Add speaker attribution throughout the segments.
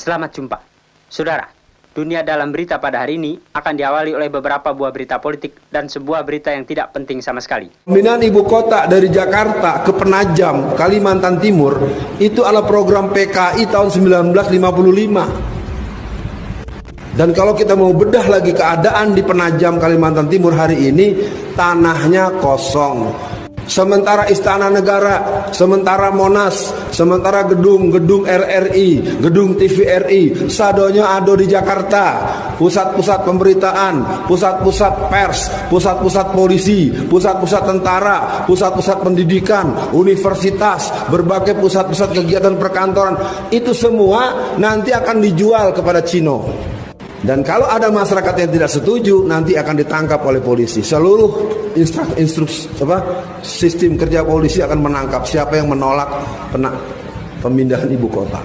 Speaker 1: Selamat jumpa. Saudara, dunia dalam berita pada hari ini akan diawali oleh beberapa buah berita politik dan sebuah berita yang tidak penting sama sekali.
Speaker 2: Pemindahan ibu kota dari Jakarta ke Penajam, Kalimantan Timur, itu adalah program PKI tahun 1955. Dan kalau kita mau bedah lagi keadaan di Penajam, Kalimantan Timur hari ini, tanahnya kosong. Sementara Istana Negara, sementara Monas, sementara gedung RRI, gedung TVRI, sadonya ada di Jakarta. Pusat-pusat pemberitaan, pusat-pusat pers, pusat-pusat polisi, pusat-pusat tentara, pusat-pusat pendidikan, universitas, berbagai pusat-pusat kegiatan perkantoran, itu semua nanti akan dijual kepada Cino. Dan kalau ada masyarakat yang tidak setuju, nanti akan ditangkap oleh polisi. Seluruh sistem kerja polisi akan menangkap siapa yang menolak pemindahan ibu kota.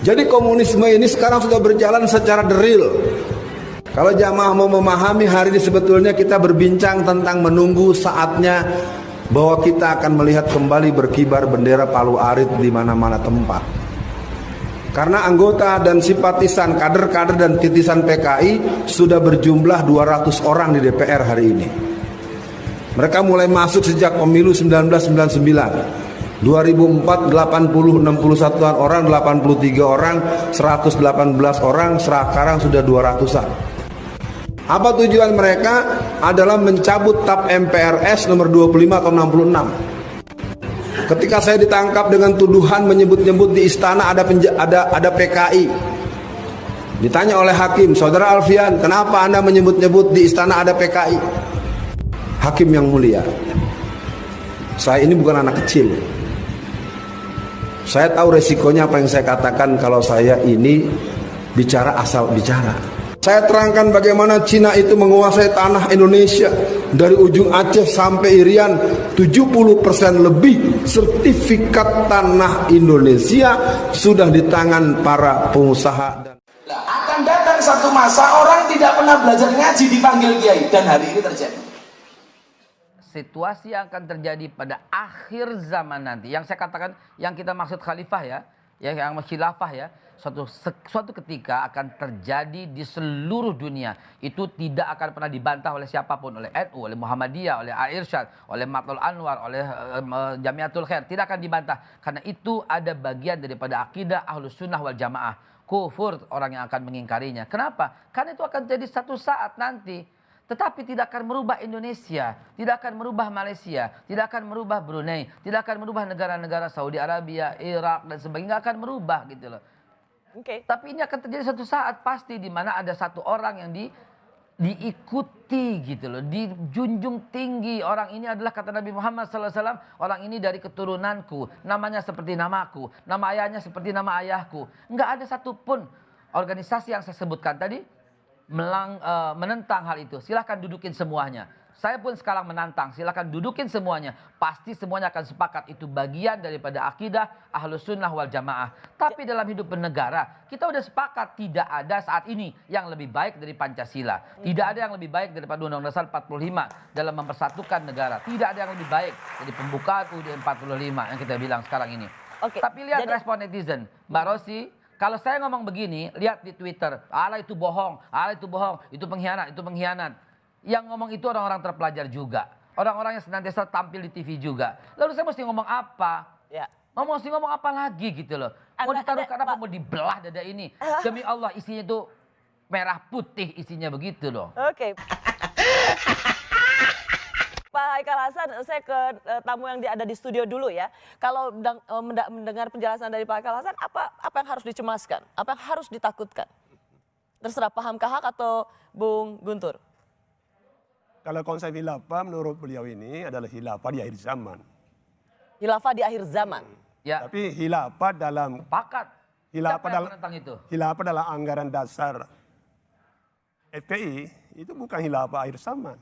Speaker 2: Jadi komunisme ini sekarang sudah berjalan secara deril. Kalau jamaah mau memahami, hari ini sebetulnya kita berbincang tentang menunggu saatnya bahwa kita akan melihat kembali berkibar bendera Palu Arit di mana-mana tempat. Karena anggota dan simpatisan, kader-kader dan titisan PKI sudah berjumlah 200 orang di DPR hari ini. Mereka mulai masuk sejak pemilu 1999. 2004 80 61 orang, 83 orang, 118 orang, sekarang sudah 200-an. Apa tujuan mereka? Adalah mencabut TAP MPRS nomor 25 tahun 66. Ketika saya ditangkap dengan tuduhan menyebut-nyebut di istana ada PKI. Ditanya oleh hakim, Saudara Alfian, kenapa Anda menyebut-nyebut di istana ada PKI? Hakim yang mulia, saya ini bukan anak kecil. Saya tahu resikonya apa yang saya katakan kalau saya ini bicara asal bicara. Saya terangkan bagaimana Cina itu menguasai tanah Indonesia dari ujung Aceh sampai Irian. 70% lebih sertifikat tanah Indonesia sudah di tangan para pengusaha.
Speaker 3: Akan datang satu masa orang tidak pernah belajar ngaji dipanggil kiai, dan hari ini terjadi.
Speaker 4: Situasi yang akan terjadi pada akhir zaman nanti, yang saya katakan, yang kita maksud khalifah yang khilafah ya, suatu ketika akan terjadi di seluruh dunia. Itu tidak akan pernah dibantah oleh siapapun, oleh NU, oleh Muhammadiyah, oleh Al-Irsyad, oleh Matlul Anwar, oleh Jamiatul Khair, tidak akan dibantah karena itu ada bagian daripada akidah Ahlus Sunnah wal Jamaah. Kufur orang yang akan mengingkarinya. Kenapa? Karena itu akan jadi satu saat nanti. Tetapi tidak akan merubah Indonesia, tidak akan merubah Malaysia, tidak akan merubah Brunei, tidak akan merubah negara-negara Saudi Arabia, Irak dan sebagainya, nggak akan merubah gitu loh. Tapi ini akan terjadi satu saat pasti di mana ada satu orang yang diikuti gitu loh, dijunjung tinggi. Orang ini adalah kata Nabi Muhammad SAW, orang ini dari keturunanku, namanya seperti namaku, nama ayahnya seperti nama ayahku. Nggak ada satupun organisasi yang saya sebutkan tadi menentang hal itu. Silahkan dudukin semuanya. Saya pun sekarang menantang, silahkan dudukin semuanya. Pasti semuanya akan sepakat itu bagian daripada akidah Ahlus Sunnah wal Jamaah. Tapi dalam hidup bernegara, kita udah sepakat tidak ada saat ini yang lebih baik dari Pancasila. Tidak ada yang lebih baik daripada Undang-Undang Dasar 45 dalam mempersatukan negara. Tidak ada yang lebih baik dari pembukaan UUD 45 yang kita bilang sekarang ini. Tapi lihat respon netizen. Mbak Rosi, kalau saya ngomong begini, lihat di Twitter, Allah itu bohong, itu pengkhianat, itu pengkhianat. Yang ngomong itu orang-orang terpelajar juga. Orang-orang yang senantiasa tampil di TV juga. Lalu saya mesti ngomong apa? Mesti ngomong apa lagi gitu loh. Mau ditaruhkan apa? Mau dibelah dada ini? Demi Allah isinya itu merah putih isinya begitu loh.
Speaker 5: Pak Haikal Hasan, saya ke tamu yang ada di studio dulu ya. Kalau mendengar penjelasan dari Pak Haikal Hasan, apa yang harus dicemaskan? Apa yang harus ditakutkan? Terserah paham Kahak atau Bung Guntur?
Speaker 6: Kalau konsep khilafah menurut beliau ini adalah khilafah di akhir zaman.
Speaker 5: Khilafah di akhir zaman?
Speaker 4: Ya.
Speaker 6: Tapi khilafah dalam...
Speaker 4: Pakat.
Speaker 6: Khilafah dalam anggaran dasar FPI itu bukan khilafah akhir zaman.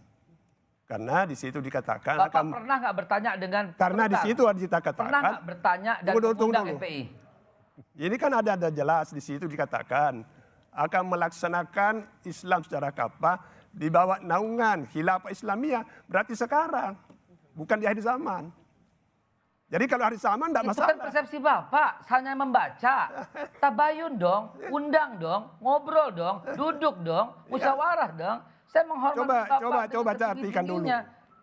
Speaker 6: Karena di situ dikatakan...
Speaker 4: Bapak pernah nggak bertanya dengan...
Speaker 6: Karena di situ kita katakan...
Speaker 4: Pernah nggak bertanya dan mengundang FPI?
Speaker 6: Ini kan ada jelas di situ dikatakan akan melaksanakan Islam secara kafah di bawah naungan khilafah Islamiyah, berarti sekarang, bukan di akhir zaman. Jadi kalau hari zaman tidak
Speaker 4: Itu
Speaker 6: masalah.
Speaker 4: kan persepsi Bapak, hanya membaca. Tabayun dong, undang dong, ngobrol dong, duduk dong, musyawarah dong. Saya menghormati Bapak.
Speaker 6: Coba artikan dulu.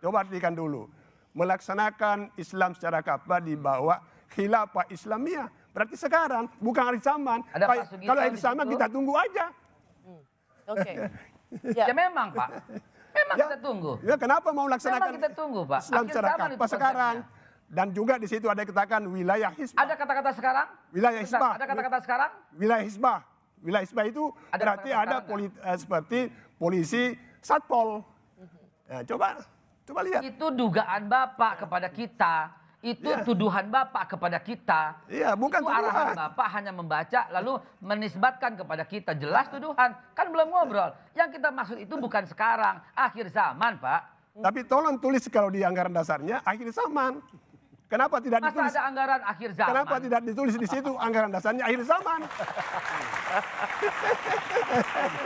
Speaker 6: Coba artikan dulu. Melaksanakan Islam secara kafah di bawah khilafah Islamiyah. Berarti sekarang, bukan hari zaman.
Speaker 4: Ada Pak Sugito
Speaker 6: Kalau hari
Speaker 4: di
Speaker 6: zaman
Speaker 4: situ.
Speaker 6: kita tunggu aja.
Speaker 5: Oke.
Speaker 4: Ya memang Pak, memang
Speaker 6: Ya.
Speaker 4: kita tunggu.
Speaker 6: Ya, kenapa mau melaksanakan
Speaker 4: Memang kita tunggu Pak.
Speaker 6: Islam
Speaker 4: Akhir
Speaker 6: secara
Speaker 4: zaman itu
Speaker 6: kafah sekarang?
Speaker 4: konsepnya.
Speaker 6: Dan juga di situ ada katakan wilayah hisbah.
Speaker 4: Ada kata-kata sekarang?
Speaker 6: Wilayah
Speaker 4: Bentar,
Speaker 6: hisbah.
Speaker 4: ada kata-kata sekarang?
Speaker 6: Wilayah hisbah. Wilayah hisbah itu
Speaker 4: Ada
Speaker 6: berarti
Speaker 4: kata-kata
Speaker 6: ada
Speaker 4: sekarang
Speaker 6: seperti polisi satpol. Nah, coba lihat.
Speaker 4: Itu dugaan Bapak kepada kita. Itu tuduhan Bapak kepada kita.
Speaker 6: Iya, bukan
Speaker 4: Itu arahan
Speaker 6: tuduhan.
Speaker 4: Bapak hanya membaca lalu menisbatkan kepada kita. Jelas tuduhan. Kan belum ngobrol. Yang kita maksud itu bukan sekarang. Akhir zaman Pak.
Speaker 6: Tapi tolong tulis kalau di anggaran dasarnya akhir zaman. Kenapa tidak
Speaker 4: Masa
Speaker 6: ditulis?
Speaker 4: ada anggaran akhir zaman?
Speaker 6: Kenapa tidak ditulis di situ anggaran dasarnya akhir zaman?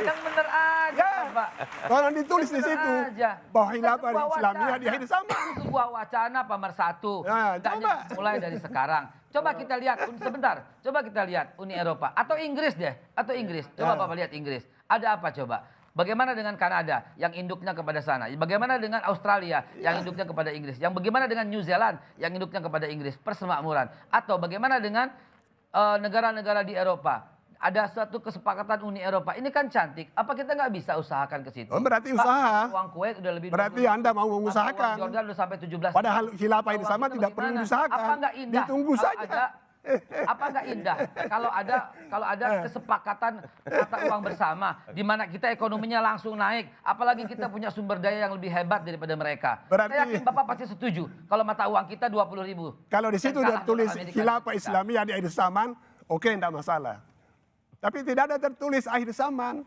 Speaker 4: Yang bener aja
Speaker 6: Ya,
Speaker 4: Pak.
Speaker 6: tolong ditulis di
Speaker 4: Bener
Speaker 6: situ
Speaker 4: aja.
Speaker 6: bahwa
Speaker 4: Itu
Speaker 6: khilafah
Speaker 4: sebuah
Speaker 6: Islamiyah
Speaker 4: wacana.
Speaker 6: di akhir zaman.
Speaker 4: Itu sebuah wacana pemersatu.
Speaker 6: Nah,
Speaker 4: Hendaknya
Speaker 6: coba.
Speaker 4: mulai dari sekarang. Coba kita lihat sebentar. Coba kita lihat Uni Eropa atau Inggris deh, atau Inggris. Coba
Speaker 6: Ya.
Speaker 4: Bapak lihat Inggris. Ada apa coba? Bagaimana dengan Kanada yang induknya kepada sana? Bagaimana dengan Australia yang induknya kepada Inggris? Yang bagaimana dengan New Zealand yang induknya kepada Inggris? Persemakmuran. Atau bagaimana dengan negara-negara di Eropa? Ada suatu kesepakatan Uni Eropa. Ini kan cantik. Apa kita nggak bisa usahakan ke situ?
Speaker 6: Oh, berarti
Speaker 4: Pak,
Speaker 6: usaha.
Speaker 4: Uang Kuwait udah lebih
Speaker 6: Berarti
Speaker 4: 20.
Speaker 6: Anda mau
Speaker 4: Atau
Speaker 6: mengusahakan.
Speaker 4: uang Jordan udah sampai 17.
Speaker 6: Padahal khilafah di
Speaker 4: Uang
Speaker 6: zaman
Speaker 4: kita
Speaker 6: tidak perlu
Speaker 4: bagaimana?
Speaker 6: diusahakan.
Speaker 4: Apa nggak indah?
Speaker 6: Ditunggu
Speaker 4: Kalau
Speaker 6: saja.
Speaker 4: apa nggak indah kalau ada kesepakatan mata uang bersama di mana kita ekonominya langsung naik, apalagi kita punya sumber daya yang lebih hebat daripada mereka.
Speaker 6: Berarti-
Speaker 4: Saya yakin Bapak pasti setuju kalau mata uang kita 20.000.
Speaker 6: Kalau di situ
Speaker 4: Dan
Speaker 6: ada
Speaker 4: kalah
Speaker 6: tulis
Speaker 4: dengan Amerika
Speaker 6: khilafah
Speaker 4: Serikat.
Speaker 6: Islamiyah di akhir zaman, oke, tidak masalah. Tapi tidak ada tertulis akhir zaman.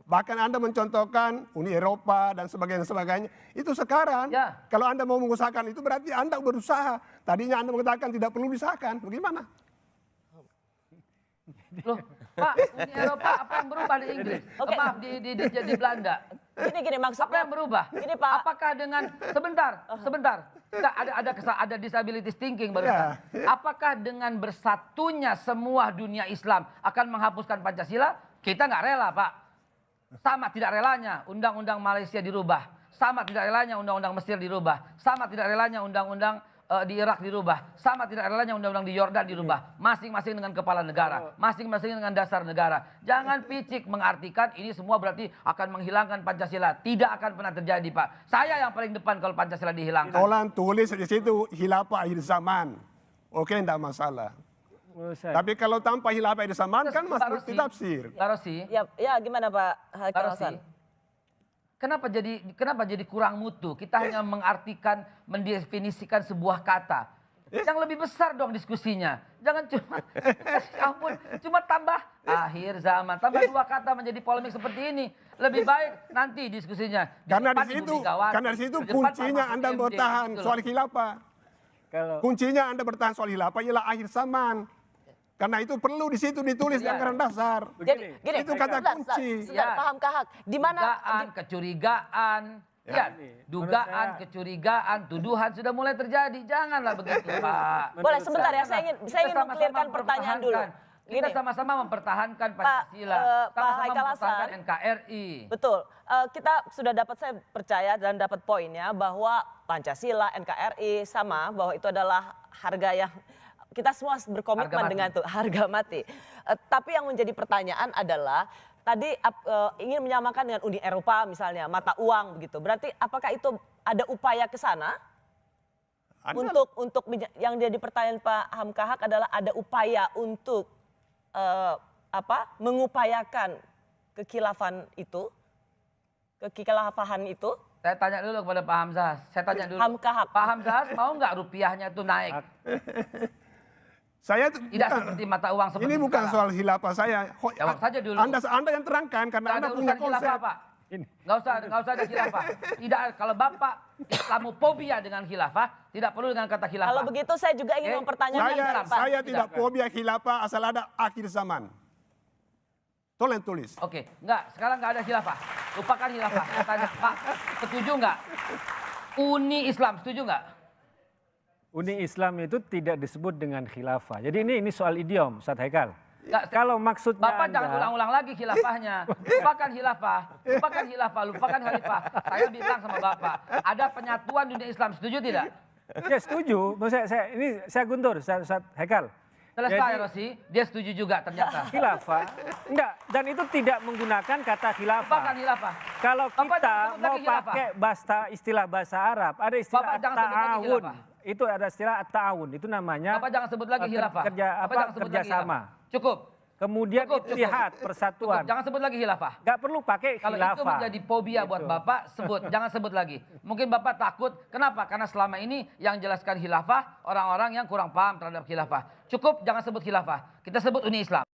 Speaker 6: Bahkan Anda mencontohkan Uni Eropa dan sebagainya. Itu sekarang.
Speaker 4: Ya.
Speaker 6: Kalau Anda mau mengusahakan itu berarti Anda berusaha. Tadinya Anda mengatakan tidak perlu disahkan. Bagaimana?
Speaker 4: Loh, Pak, Uni Eropa apa yang berubah di Inggris?
Speaker 5: Oke.
Speaker 4: Maaf, di Belanda.
Speaker 5: Gini maksudnya.
Speaker 4: Apa yang berubah?
Speaker 5: Gini Pak.
Speaker 4: Apakah dengan sebentar. Kita ada disability thinking barusan. Apakah dengan bersatunya semua dunia Islam akan menghapuskan Pancasila? Kita nggak rela, Pak. Sama tidak relanya undang-undang Malaysia dirubah. Sama tidak relanya undang-undang Mesir dirubah. Sama tidak relanya undang-undang di Irak dirubah. Sama tidak relanya undang-undang di Yordan dirubah. Masing-masing dengan kepala negara. Masing-masing dengan dasar negara. Jangan picik mengartikan ini semua berarti akan menghilangkan Pancasila. Tidak akan pernah terjadi, Pak. Saya yang paling depan kalau Pancasila dihilangkan.
Speaker 6: Tolong tulis di situ khilafah akhir zaman. Oke, tidak masalah. Tapi kalau tanpa khilafah akhir zaman kan
Speaker 4: Pak
Speaker 6: masih
Speaker 4: Rossi,
Speaker 6: tafsir.
Speaker 4: Pak Rossi,
Speaker 5: Ya gimana Pak
Speaker 4: Pak
Speaker 5: Haikal
Speaker 4: Rossi,
Speaker 5: Hasan?
Speaker 4: kenapa jadi kurang mutu? Kita hanya mengartikan, mendefinisikan sebuah kata. Yang lebih besar dong diskusinya. Jangan cuma, ampun, cuma tambah akhir zaman. Tambah dua kata menjadi polemik seperti ini. Lebih baik nanti diskusinya.
Speaker 6: Karena
Speaker 4: depan
Speaker 6: di
Speaker 4: Ibu
Speaker 6: situ,
Speaker 4: Megawati,
Speaker 6: karena di situ
Speaker 4: di depan Pak
Speaker 6: kuncinya
Speaker 4: Mahfud
Speaker 6: Anda
Speaker 4: MD,
Speaker 6: bertahan
Speaker 4: gitu loh.
Speaker 6: soal khilafah. Kuncinya Anda bertahan soal khilafah ialah akhir zaman. Karena itu perlu di situ ditulis di
Speaker 4: Iya.
Speaker 6: anggaran dasar.
Speaker 5: Gini,
Speaker 6: Itu kata
Speaker 5: sebentar,
Speaker 6: kunci.
Speaker 5: sebentar,
Speaker 4: Ya.
Speaker 5: paham Kahak. Di mana
Speaker 4: Dugaan, kecurigaan, ya, dugaan, kecurigaan, tuduhan sudah mulai terjadi. Janganlah begitu, Pak.
Speaker 5: Boleh sebentar ya, saya ingin
Speaker 4: Kita sama-sama
Speaker 5: mengklirkan pertanyaan dulu.
Speaker 4: mempertahankan. Kita
Speaker 5: Gini.
Speaker 4: sama-sama mempertahankan Pancasila.
Speaker 5: Pak
Speaker 4: Sama-sama
Speaker 5: Haikal
Speaker 4: mempertahankan
Speaker 5: Hasan.
Speaker 4: NKRI.
Speaker 5: Betul. Kita sudah dapat, saya percaya dan dapat poinnya bahwa Pancasila, NKRI sama, bahwa itu adalah harga yang kita semua berkomitmen
Speaker 4: Harga mati.
Speaker 5: dengan itu, harga mati. Tapi yang menjadi pertanyaan adalah tadi ingin menyamakan dengan Uni Eropa misalnya, mata uang begitu. Berarti apakah itu ada upaya ke sana? Untuk yang jadi pertanyaan Pak Hamkahak adalah ada upaya untuk mengupayakan kekhilafahan itu, kekhilafahan itu.
Speaker 4: Saya tanya dulu kepada Pak Hamzah. Saya tanya dulu.
Speaker 5: Hamkahak.
Speaker 4: Pak Hamzah mau nggak rupiahnya itu naik?
Speaker 6: Saya
Speaker 4: Tidak seperti mata uang seperti
Speaker 6: ini bukan
Speaker 4: sekarang.
Speaker 6: soal khilafah saya.
Speaker 4: Jawab saja dulu.
Speaker 6: Anda yang terangkan karena
Speaker 4: Nggak
Speaker 6: Anda
Speaker 4: ada
Speaker 6: punya
Speaker 4: urusan
Speaker 6: konsep.
Speaker 4: khilafah, Pak. Nggak usah ada khilafah. Tidak, kalau Bapak Islamophobia dengan khilafah, tidak perlu dengan kata khilafah.
Speaker 5: Kalau begitu saya juga ingin mempertanyakan Pak.
Speaker 6: Saya tidak fobia khilafah asal ada akhir zaman. Tolong tulis.
Speaker 4: Oke, enggak, sekarang nggak ada khilafah. Lupakan khilafah. Saya tanya, Pak, setuju nggak? Uni Islam, setuju nggak?
Speaker 7: Uni Islam itu tidak disebut dengan khilafah. Jadi ini soal idiom, Ustaz Haikal.
Speaker 4: Nggak,
Speaker 7: Kalau maksudnya
Speaker 4: Bapak jangan ulang-ulang lagi khilafahnya. Lupakan khilafah, lupakan khalifah. Saya bilang sama Bapak, ada penyatuan dunia Islam, setuju tidak?
Speaker 7: Ya setuju. Saya guntur, Ustaz Haikal.
Speaker 4: Selesai Rosi, dia setuju juga ternyata.
Speaker 7: Khilafah, enggak, dan itu tidak menggunakan kata khilafah.
Speaker 4: Lupakan khilafah.
Speaker 7: Kalau
Speaker 4: Bapak
Speaker 7: kita
Speaker 4: jangan sebut
Speaker 7: mau
Speaker 4: lagi khilafah.
Speaker 7: pakai istilah bahasa Arab, ada istilah
Speaker 4: Bapak jangan sebut lagi
Speaker 7: ta'awun.
Speaker 4: khilafah.
Speaker 7: Itu ada istilah ta'awun, itu namanya
Speaker 4: Bapak jangan sebut lagi khilafah.
Speaker 7: kerjasama.
Speaker 4: Cukup.
Speaker 7: Kemudian ittihad, persatuan.
Speaker 4: Jangan sebut lagi khilafah.
Speaker 7: Nggak perlu pakai
Speaker 4: Kalau
Speaker 7: khilafah.
Speaker 4: itu menjadi fobia buat Bapak, jangan sebut lagi. Mungkin Bapak takut, kenapa? Karena selama ini yang jelaskan khilafah, orang-orang yang kurang paham terhadap khilafah. Cukup, jangan sebut khilafah. Kita sebut Uni Islam.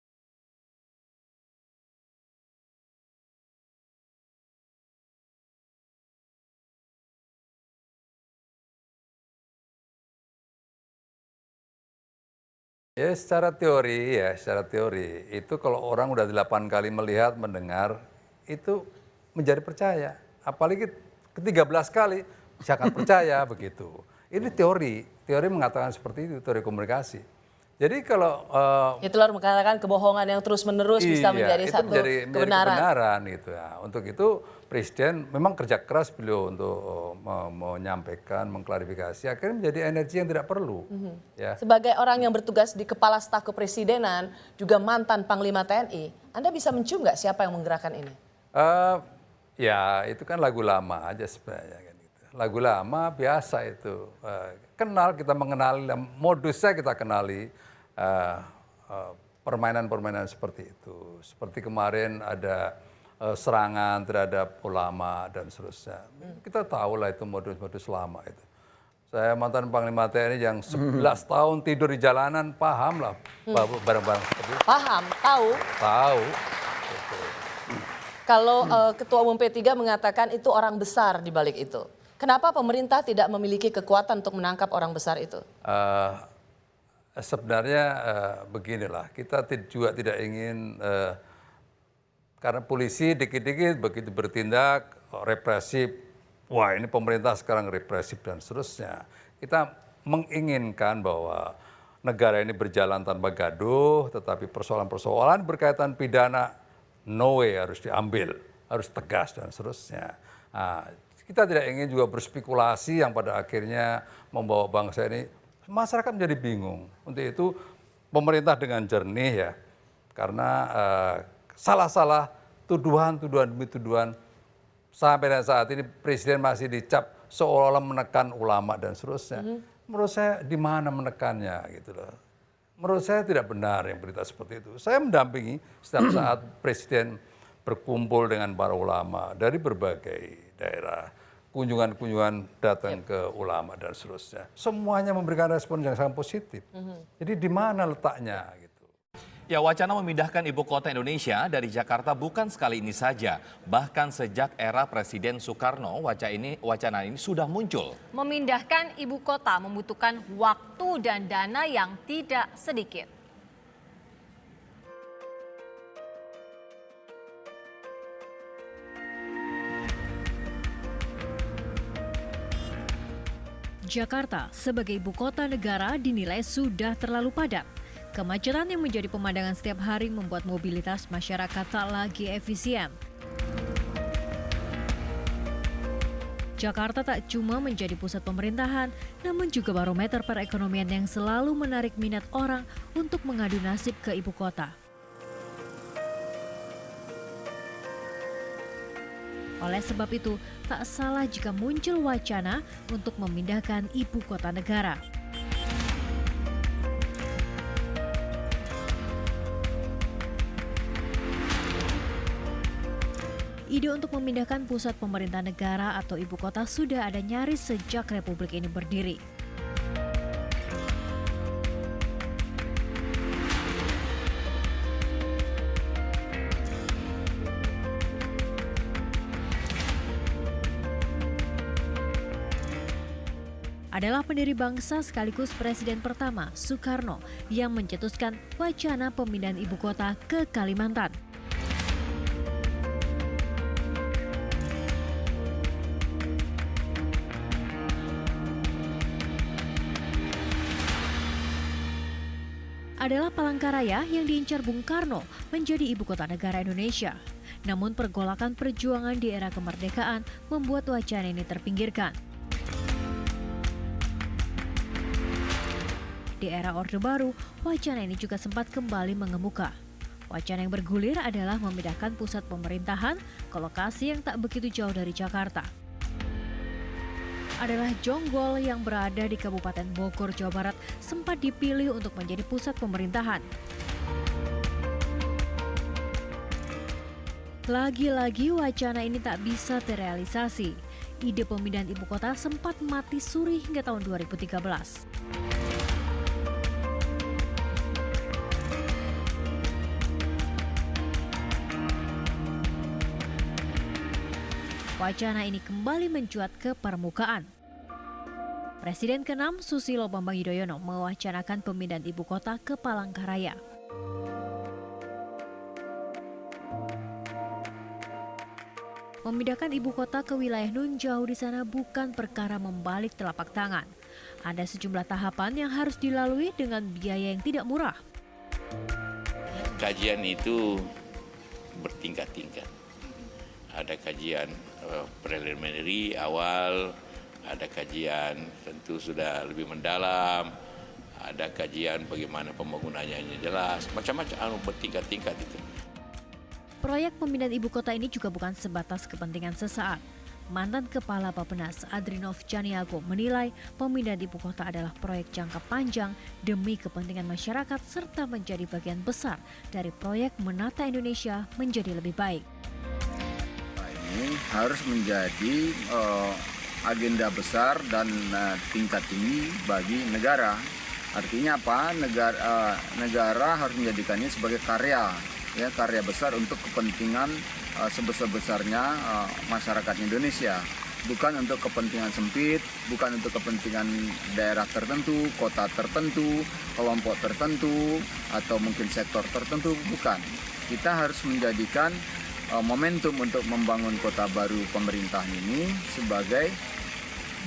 Speaker 8: Ya secara teori itu kalau orang udah 8 kali melihat, mendengar, itu menjadi percaya. Apalagi ke-13 kali, bisa akan percaya begitu. Ini teori mengatakan seperti itu, teori komunikasi. Jadi kalau
Speaker 5: Hitler mengatakan kebohongan yang terus-menerus bisa menjadi satu kebenaran.
Speaker 8: Gitu ya. Untuk itu Presiden memang kerja keras beliau untuk menyampaikan, mengklarifikasi, akhirnya menjadi energi yang tidak perlu. Ya.
Speaker 5: Sebagai orang yang bertugas di Kepala Staf Kepresidenan, juga mantan Panglima TNI, Anda bisa mencium nggak siapa yang menggerakkan ini?
Speaker 8: Ya itu kan lagu lama aja sebenarnya. Kan gitu. Lagu lama biasa itu. Kita mengenali, modusnya kita kenali permainan-permainan seperti itu. Seperti kemarin ada serangan terhadap ulama dan seterusnya. Kita tahu lah itu modus-modus lama itu. Saya mantan Panglima TNI yang 11 tahun tidur di jalanan, paham lah barang-barang seperti itu.
Speaker 5: Paham, tahu.
Speaker 8: Tahu. Gitu.
Speaker 5: Kalau Ketua Umum P3 mengatakan itu orang besar di balik itu. Kenapa pemerintah tidak memiliki kekuatan untuk menangkap orang besar itu?
Speaker 8: Sebenarnya beginilah, kita juga tidak ingin, karena polisi dikit-dikit begitu bertindak represif, wah ini pemerintah sekarang represif dan seterusnya. Kita menginginkan bahwa negara ini berjalan tanpa gaduh, tetapi persoalan-persoalan berkaitan pidana, no way harus diambil, harus tegas dan seterusnya. Nah, kita tidak ingin juga berspekulasi yang pada akhirnya membawa bangsa ini, masyarakat menjadi bingung. Untuk itu pemerintah dengan jernih ya, karena salah-salah tuduhan demi tuduhan, sampai dan saat ini Presiden masih dicap seolah-olah menekan ulama dan seterusnya. Menurut saya di mana menekannya gitu loh. Menurut saya tidak benar yang berita seperti itu. Saya mendampingi setiap saat Presiden berkumpul dengan para ulama dari berbagai daerah. Kunjungan-kunjungan datang ke ulama dan seterusnya. Semuanya memberikan respon yang sangat positif. Jadi di mana letaknya gitu.
Speaker 9: Ya, wacana memindahkan ibu kota Indonesia dari Jakarta bukan sekali ini saja. Bahkan sejak era Presiden Soekarno, wacana ini sudah muncul.
Speaker 10: Memindahkan ibu kota membutuhkan waktu dan dana yang tidak sedikit.
Speaker 11: Jakarta sebagai ibu kota negara dinilai sudah terlalu padat. Kemacetan yang menjadi pemandangan setiap hari membuat mobilitas masyarakat tak lagi efisien. Jakarta tak cuma menjadi pusat pemerintahan, namun juga barometer perekonomian yang selalu menarik minat orang untuk mengadu nasib ke ibu kota. Oleh sebab itu, tak salah jika muncul wacana untuk memindahkan ibu kota negara. Ide untuk memindahkan pusat pemerintah negara atau ibu kota sudah ada nyaris sejak Republik ini berdiri. Adalah pendiri bangsa sekaligus presiden pertama, Soekarno, yang mencetuskan wacana pemindahan ibu kota ke Kalimantan. adalah Palangkaraya yang diincar Bung Karno menjadi ibu kota negara Indonesia. Namun pergolakan perjuangan di era kemerdekaan membuat wacana ini terpinggirkan. Di era Orde Baru, wacana ini juga sempat kembali mengemuka. Wacana yang bergulir adalah memindahkan pusat pemerintahan ke lokasi yang tak begitu jauh dari Jakarta. Adalah Jonggol yang berada di Kabupaten Bogor, Jawa Barat sempat dipilih untuk menjadi pusat pemerintahan. Lagi-lagi wacana ini tak bisa terrealisasi. Ide pemindahan ibu kota sempat mati suri hingga tahun 2013. Wacana ini kembali mencuat ke permukaan. Presiden ke-6 Susilo Bambang Yudhoyono mewacanakan pemindahan ibu kota ke Palangkaraya. Memindahkan ibu kota ke wilayah nun jauh di sana bukan perkara membalik telapak tangan. Ada sejumlah tahapan yang harus dilalui dengan biaya yang tidak murah.
Speaker 12: Kajian itu bertingkat-tingkat. Ada kajian preliminary awal, ada kajian tentu sudah lebih mendalam, ada kajian bagaimana pembangunannya jelas, macam-macam bertingkat-tingkat itu.
Speaker 11: Proyek pemindahan ibu kota ini juga bukan sebatas kepentingan sesaat. Mantan Kepala Bappenas Adrinov Caniago menilai pemindahan ibu kota adalah proyek jangka panjang demi kepentingan masyarakat serta menjadi bagian besar dari proyek menata Indonesia menjadi lebih baik.
Speaker 13: Ini harus menjadi agenda besar dan tingkat tinggi bagi negara. Artinya apa? Negara harus menjadikannya sebagai karya besar untuk kepentingan sebesar-besarnya masyarakat Indonesia. Bukan untuk kepentingan sempit, bukan untuk kepentingan daerah tertentu, kota tertentu, kelompok tertentu, atau mungkin sektor tertentu, bukan. Kita harus menjadikan momentum untuk membangun kota baru pemerintahan ini sebagai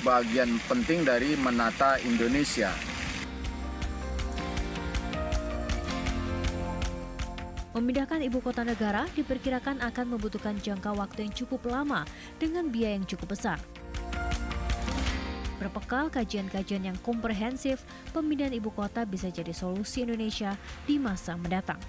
Speaker 13: bagian penting dari menata Indonesia.
Speaker 11: Memindahkan ibu kota negara diperkirakan akan membutuhkan jangka waktu yang cukup lama dengan biaya yang cukup besar. Berbekal kajian-kajian yang komprehensif, pemindahan ibu kota bisa jadi solusi Indonesia di masa mendatang.